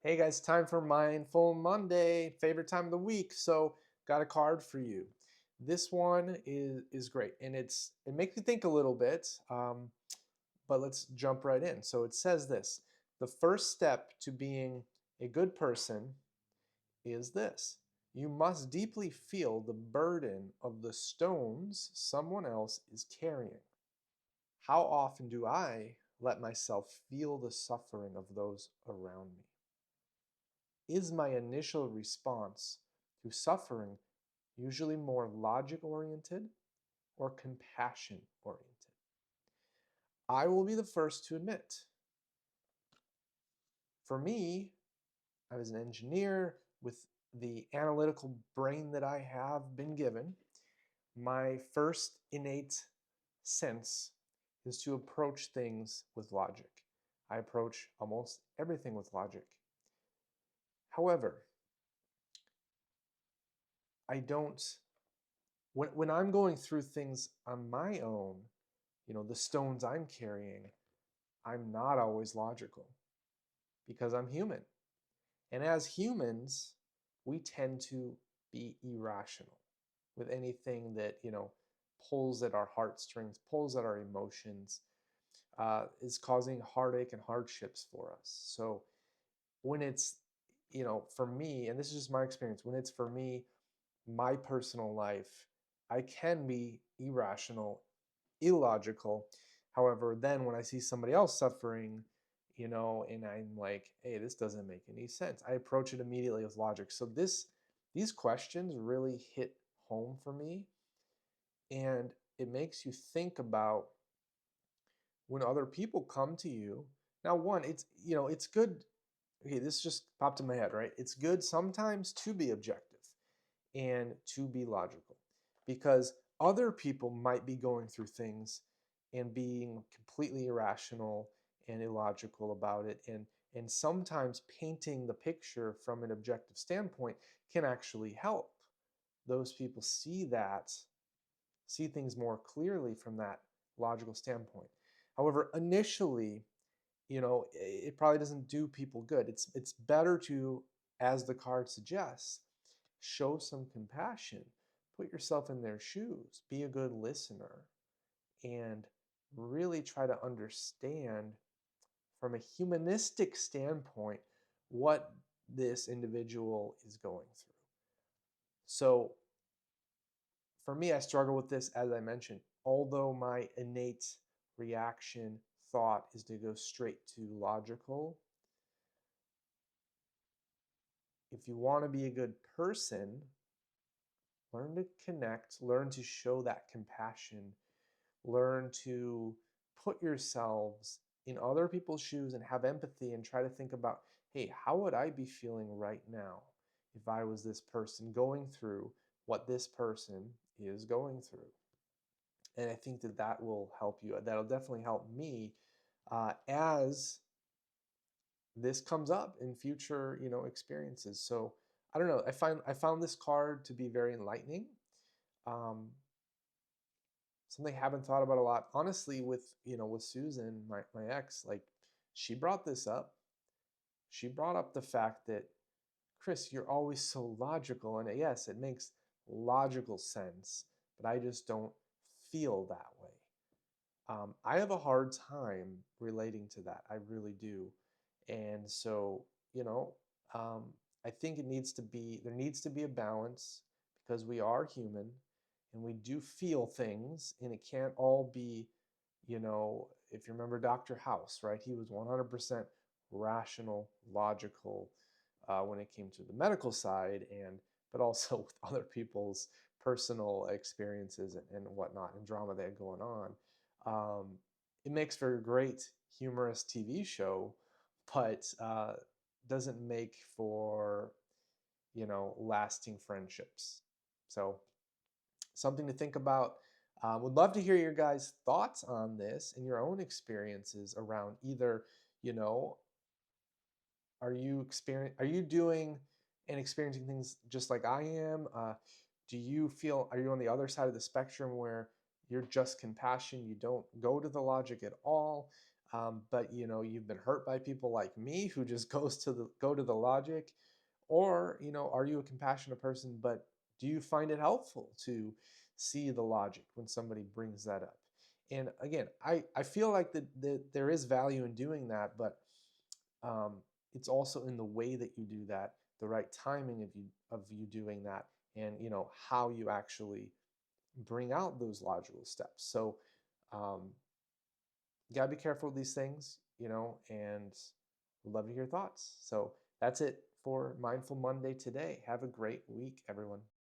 Hey guys, time for Mindful Monday, favorite time of the week. So, got a card for you. This one is great, and it makes you think a little bit. But let's jump right in. So it says this: the first step to being a good person is this: you must deeply feel the burden of the stones someone else is carrying. How often do I let myself feel the suffering of those around me? Is my initial response to suffering usually more logic oriented or compassion oriented? I will be the first to admit, for me, I was an engineer with the analytical brain that I have been given. My first innate sense is to approach things with logic. I approach almost everything with logic. However, I don't when I'm going through things on my own, the stones I'm carrying, I'm not always logical because I'm human. And as humans, we tend to be irrational with anything that, pulls at our heartstrings, pulls at our emotions, is causing heartache and hardships for us. So when it's, for me, and this is just my experience, when it's for me, my personal life, I can be irrational, illogical. However, then when I see somebody else suffering, and I'm like, hey, this doesn't make any sense, I approach it immediately with logic. So these questions really hit home for me, and it makes you think about when other people come to you. Now, one, it's good. Okay, this just popped in my head, right? It's good sometimes to be objective and to be logical because other people might be going through things and being completely irrational and illogical about it, and sometimes painting the picture from an objective standpoint can actually help those people see things more clearly from that logical standpoint. However, initially, it probably doesn't do people good. It's better to, as the card suggests, show some compassion, put yourself in their shoes, be a good listener, and really try to understand from a humanistic standpoint what this individual is going through. So for me, I struggle with this, as I mentioned. Although my innate reaction thought is to go straight to logical, if you want to be a good person, learn to connect, learn to show that compassion, learn to put yourselves in other people's shoes and have empathy and try to think about, hey, how would I be feeling right now if I was this person going through what this person is going through? And I think that will help you. That'll definitely help me as this comes up in future, experiences. So I don't know. I found this card to be very enlightening. Um, Something I haven't thought about a lot. Honestly, with Susan, my ex, like she brought this up. She brought up the fact that, Chris, you're always so logical. And yes, it makes logical sense, but I just don't feel that way. I have a hard time relating to that. I really do. And so, I think there needs to be a balance because we are human and we do feel things, and it can't all be, if you remember Dr. House, right? He was 100% rational, logical when it came to the medical side, but also with other people's personal experiences and whatnot and drama they had going on. Um, it makes for a great humorous TV show, but doesn't make for lasting friendships. So something to think about. Would love to hear your guys' thoughts on this and your own experiences around either, you know, are you doing and experiencing things just like I am? Are you on the other side of the spectrum where you're just compassion, you don't go to the logic at all? but you've been hurt by people like me who just go to the logic, or are you a compassionate person, but do you find it helpful to see the logic when somebody brings that up? And again, I feel like that there is value in doing that, but um, it's also in the way that you do that, the right timing of you doing that, and how you actually bring out those logical steps. So um, you gotta be careful with these things, and would love to hear your thoughts. So that's it for Mindful Monday today. Have a great week, everyone.